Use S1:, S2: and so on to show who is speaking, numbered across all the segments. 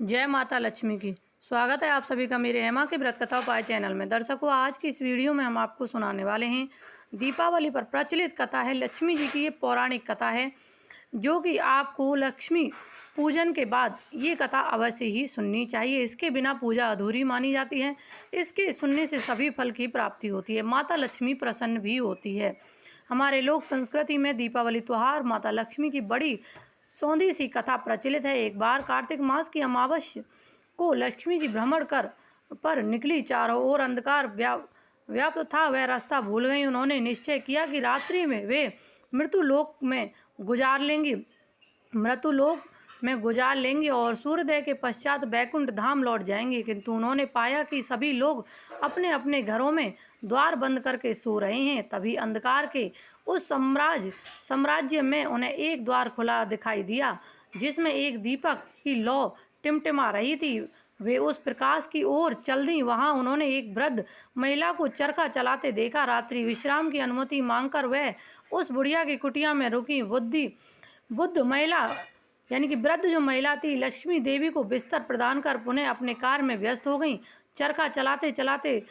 S1: जय माता लक्ष्मी की। स्वागत है आप सभी का मेरे हेमा के व्रत कथा उपाय चैनल में। दर्शकों, आज की इस वीडियो में हम आपको सुनाने वाले हैं दीपावली पर प्रचलित कथा है लक्ष्मी जी की। ये पौराणिक कथा है जो कि आपको लक्ष्मी पूजन के बाद ये कथा अवश्य ही सुननी चाहिए। इसके बिना पूजा अधूरी मानी जाती है। इसके सुनने से सभी फल की प्राप्ति होती है। माता लक्ष्मी प्रसन्न भी होती है। हमारे लोक संस्कृति में दीपावली त्यौहार माता लक्ष्मी की बड़ी सौंधी सी कथा प्रचलित है। एक बार कार्तिक मास की अमावस्या को लक्ष्मी जी भ्रमण कर पर निकली। चारों ओर अंधकार व्याप्त था। वह रास्ता भूल गई। उन्होंने निश्चय किया कि रात्रि में वे मृत्युलोक में गुजार लेंगी और सूर्योदय के पश्चात बैकुंठ धाम लौट जाएंगे। किंतु उन्होंने पाया कि सभी लोग अपने अपने घरों में द्वार बंद करके सो रहे हैं। तभी अंधकार के उस साम्राज्य में उन्हें एक द्वार खुला दिखाई दिया जिसमें एक दीपक की लौ टिमटिमा रही थी। वे उस प्रकाश की ओर चल दी। वहां उन्होंने एक वृद्ध महिला को चरखा चलाते देखा। रात्रि विश्राम की अनुमति मांगकर वह उस बुढ़िया की कुटिया में रुकी। बुद्ध महिला यानी कि वृद्ध जो महिला थी, लक्ष्मी देवी को बिस्तर प्रदान कर पुनः अपने कार्य में व्यस्त हो गई। चरखा चलाते चलाते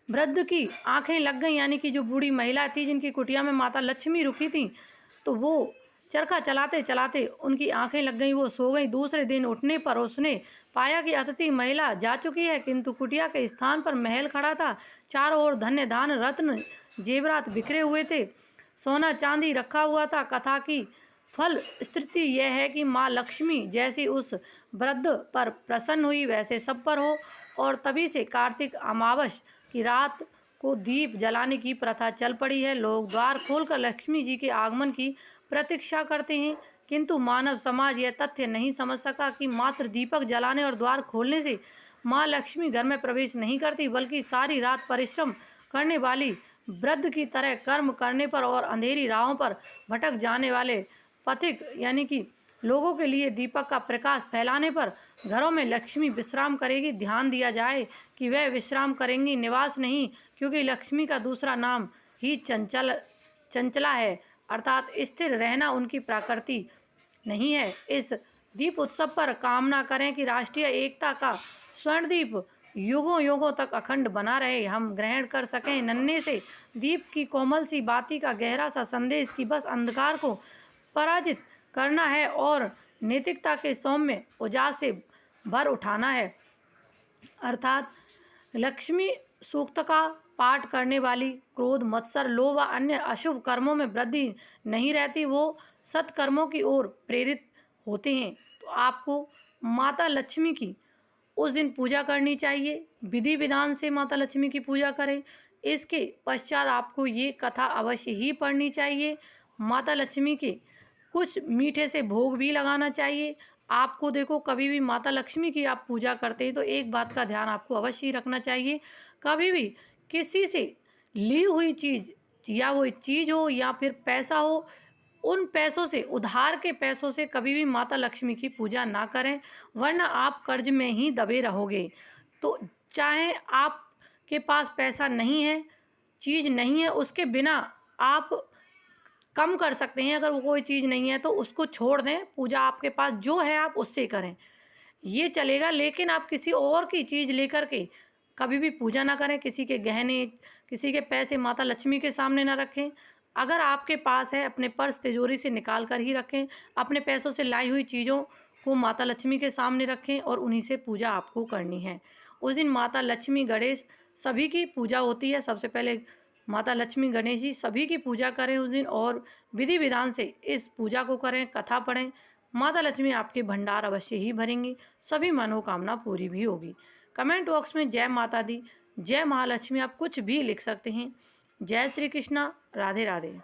S1: वृद्ध की आंखें लग गईं, यानी कि जो बूढ़ी महिला थी जिनकी कुटिया में माता लक्ष्मी रुकी थी, तो वो चरखा चलाते चलाते उनकी आंखें लग गईं, वो सो गई। दूसरे दिन उठने पर उसने पाया कि अतिथि महिला जा चुकी है, किंतु कुटिया के स्थान पर महल खड़ा था। चारों ओर धन्य धान रत्न जेवरात बिखरे हुए थे, सोना चांदी रखा हुआ था। कथा की फल स्थिति यह है कि माँ लक्ष्मी जैसी उस वृद्ध पर प्रसन्न हुई वैसे सब पर हो। और तभी से कार्तिक अमावस्या की रात को दीप जलाने की प्रथा चल पड़ी है। लोग द्वार खोलकर लक्ष्मी जी के आगमन की प्रतीक्षा करते हैं, किंतु मानव समाज यह तथ्य नहीं समझ सका कि मात्र दीपक जलाने और द्वार खोलने से माँ लक्ष्मी घर में प्रवेश नहीं करती, बल्कि सारी रात परिश्रम करने वाली वृद्ध की तरह कर्म करने पर और अंधेरी राहों पर भटक जाने वाले पथिक यानी कि लोगों के लिए दीपक का प्रकाश फैलाने पर घरों में लक्ष्मी विश्राम करेगी। ध्यान दिया जाए कि वह विश्राम करेंगी, निवास नहीं, क्योंकि लक्ष्मी का दूसरा नाम ही चंचला है, अर्थात स्थिर रहना उनकी प्रकृति नहीं है। इस दीप उत्सव पर कामना करें कि राष्ट्रीय एकता का स्वर्णदीप युगों युगों तक अखंड बना रहे, हम ग्रहण कर सकें नन्हे से दीप की कोमल सी बाती का गहरा सा संदेश कि बस अंधकार को पराजित करना है और नैतिकता के सौम्य उजास से भर उठाना है। अर्थात लक्ष्मी सूक्त का पाठ करने वाली क्रोध, मत्सर, लोभ व अन्य अशुभ कर्मों में वृद्धि नहीं रहती, वो सत्कर्मों की ओर प्रेरित होते हैं। तो आपको माता लक्ष्मी की उस दिन पूजा करनी चाहिए। विधि विधान से माता लक्ष्मी की पूजा करें। इसके पश्चात आपको ये कथा अवश्य ही पढ़नी चाहिए। माता लक्ष्मी के कुछ मीठे से भोग भी लगाना चाहिए। आपको देखो, कभी भी माता लक्ष्मी की आप पूजा करते हैं तो एक बात का ध्यान आपको अवश्य ही रखना चाहिए, कभी भी किसी से ली हुई चीज़ या वो चीज़ हो या फिर पैसा हो, उन पैसों से, उधार के पैसों से कभी भी माता लक्ष्मी की पूजा ना करें, वरना आप कर्ज में ही दबे रहोगे। तो चाहे आपके पास पैसा नहीं है, चीज़ नहीं है, उसके बिना आप कम कर सकते हैं। अगर वो कोई चीज़ नहीं है तो उसको छोड़ दें, पूजा आपके पास जो है आप उससे करें, ये चलेगा। लेकिन आप किसी और की चीज़ लेकर के कभी भी पूजा ना करें। किसी के गहने, किसी के पैसे माता लक्ष्मी के सामने ना रखें। अगर आपके पास है, अपने पर्स तिजोरी से निकाल कर ही रखें। अपने पैसों से लाई हुई चीज़ों को माता लक्ष्मी के सामने रखें और उन्हीं से पूजा आपको करनी है। उस दिन माता लक्ष्मी, गणेश सभी की पूजा होती है। सबसे पहले माता लक्ष्मी, गणेश जी सभी की पूजा करें उस दिन और विधि विधान से इस पूजा को करें, कथा पढ़ें। माता लक्ष्मी आपके भंडार अवश्य ही भरेंगी, सभी मनोकामना पूरी भी होगी। कमेंट बॉक्स में जय माता दी, जय महालक्ष्मी आप कुछ भी लिख सकते हैं। जय श्री कृष्णा, राधे राधे।